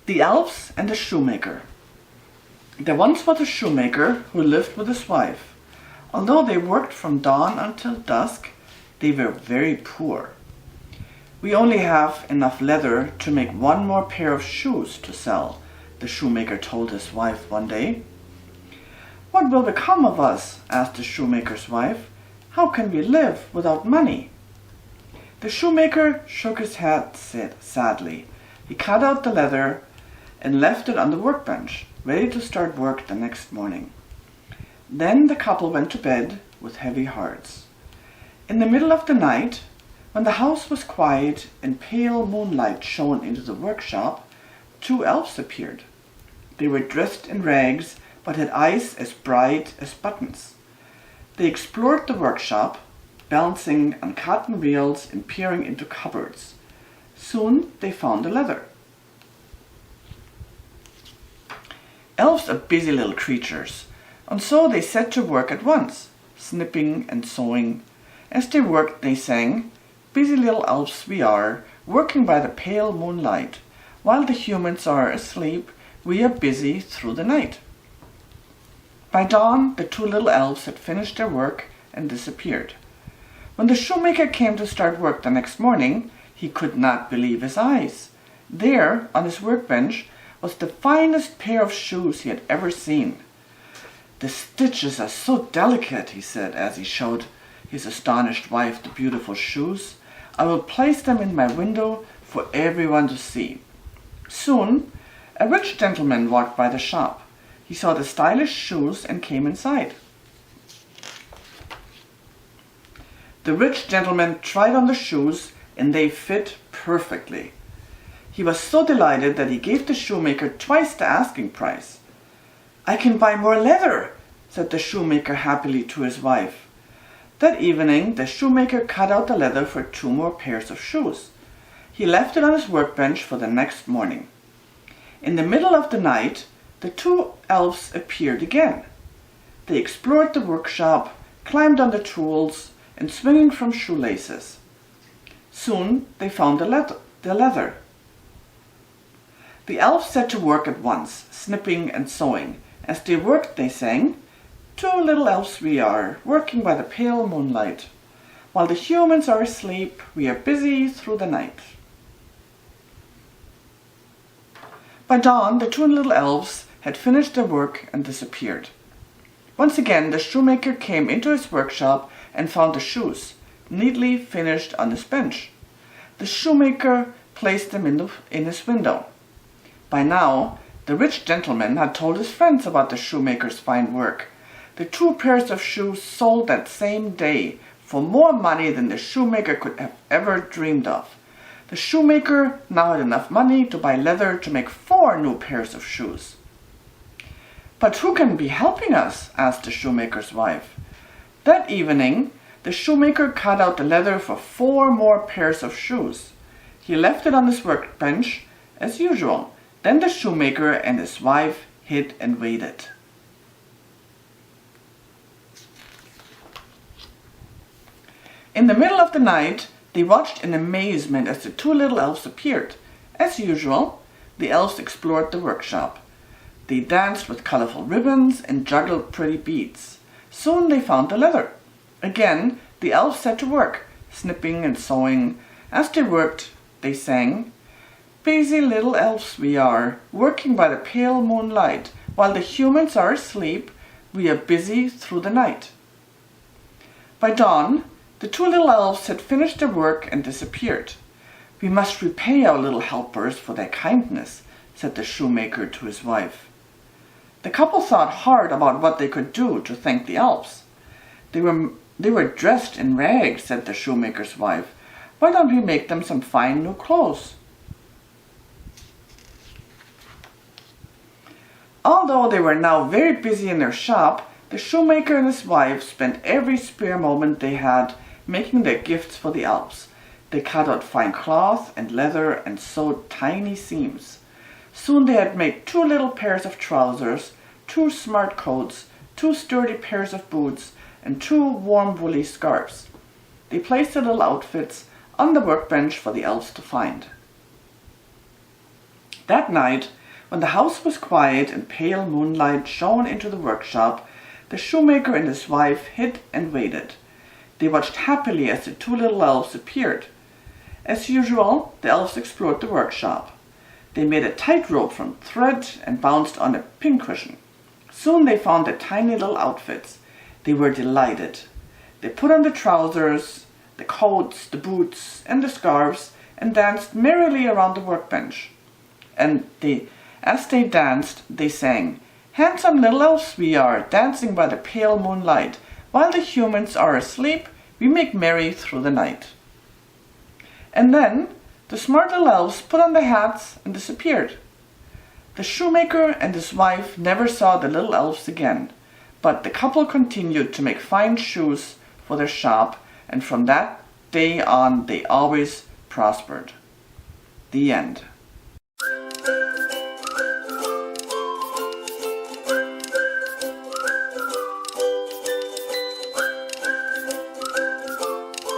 The Elves and the Shoemaker. There once was a shoemaker who lived with his wife. Although they worked from dawn until dusk, they were very poor. "We only have enough leather to make one more pair of shoes to sell," the shoemaker told his wife one day. "What will become of us?" asked the shoemaker's wife. "How can we live without money?" The shoemaker shook his head sadly. He cut out the leather and left it on the workbench, ready to start work the next morning. Then the couple went to bed with heavy hearts. In the middle of the night, when the house was quiet and pale moonlight shone into the workshop, 2 elves appeared. They were dressed in rags, but had eyes as bright as buttons. They explored the workshop, balancing on cotton reels and peering into cupboards. Soon they found the leather. Elves are busy little creatures, and so they set to work at once, snipping and sewing. As they worked, they sang, "Busy little elves we are, working by the pale moonlight. While the humans are asleep, we are busy through the night." By dawn, the 2 little elves had finished their work and disappeared. When the shoemaker came to start work the next morning, he could not believe his eyes. There, on his workbench, was the finest pair of shoes he had ever seen. "The stitches are so delicate," he said as he showed his astonished wife the beautiful shoes. "I will place them in my window for everyone to see." Soon, a rich gentleman walked by the shop. He saw the stylish shoes and came inside. The rich gentleman tried on the shoes and they fit perfectly. He was so delighted that he gave the shoemaker twice the asking price. "I can buy more leather," said the shoemaker happily to his wife. That evening, the shoemaker cut out the leather for 2 more pairs of shoes. He left it on his workbench for the next morning. In the middle of the night, the 2 elves appeared again. They explored the workshop, climbed on the tools, and swinging from shoelaces. Soon they found the leather. The elves set to work at once, snipping and sewing. As they worked, they sang, "2 little elves we are, working by the pale moonlight. While the humans are asleep, we are busy through the night." By dawn, the 2 little elves had finished their work and disappeared. Once again, the shoemaker came into his workshop and found the shoes, neatly finished on his bench. The shoemaker placed them in his window. By now, the rich gentleman had told his friends about the shoemaker's fine work. The 2 pairs of shoes sold that same day for more money than the shoemaker could have ever dreamed of. The shoemaker now had enough money to buy leather to make 4 new pairs of shoes. "But who can be helping us?" asked the shoemaker's wife. That evening, the shoemaker cut out the leather for 4 more pairs of shoes. He left it on his workbench as usual. Then the shoemaker and his wife hid and waited. In the middle of the night, they watched in amazement as the 2 little elves appeared. As usual, the elves explored the workshop. They danced with colorful ribbons and juggled pretty beads. Soon they found the leather. Again, the elves set to work, snipping and sewing. As they worked, they sang, "Busy little elves we are, working by the pale moonlight. While the humans are asleep, we are busy through the night." By dawn, the 2 little elves had finished their work and disappeared. "We must repay our little helpers for their kindness," said the shoemaker to his wife. The couple thought hard about what they could do to thank the elves. They were dressed in rags," said the shoemaker's wife. "Why don't we make them some fine new clothes?" Although they were now very busy in their shop, the shoemaker and his wife spent every spare moment they had making their gifts for the elves. They cut out fine cloth and leather and sewed tiny seams. Soon they had made 2 little pairs of trousers, 2 smart coats, 2 sturdy pairs of boots, and 2 warm woolly scarves. They placed the little outfits on the workbench for the elves to find. That night, when the house was quiet and pale moonlight shone into the workshop, the shoemaker and his wife hid and waited. They watched happily as the two little elves appeared. As usual, the elves explored the workshop. They made a tightrope from thread and bounced on a pincushion. Soon they found their tiny little outfits. They were delighted. They put on the trousers, the coats, the boots, and the scarves, and danced merrily around the workbench. And as they danced, they sang, "Handsome little elves we are, dancing by the pale moonlight. While the humans are asleep, we make merry through the night." And then the smart little elves put on their hats and disappeared. The shoemaker and his wife never saw the little elves again, but the couple continued to make fine shoes for their shop, and from that day on they always prospered. The end.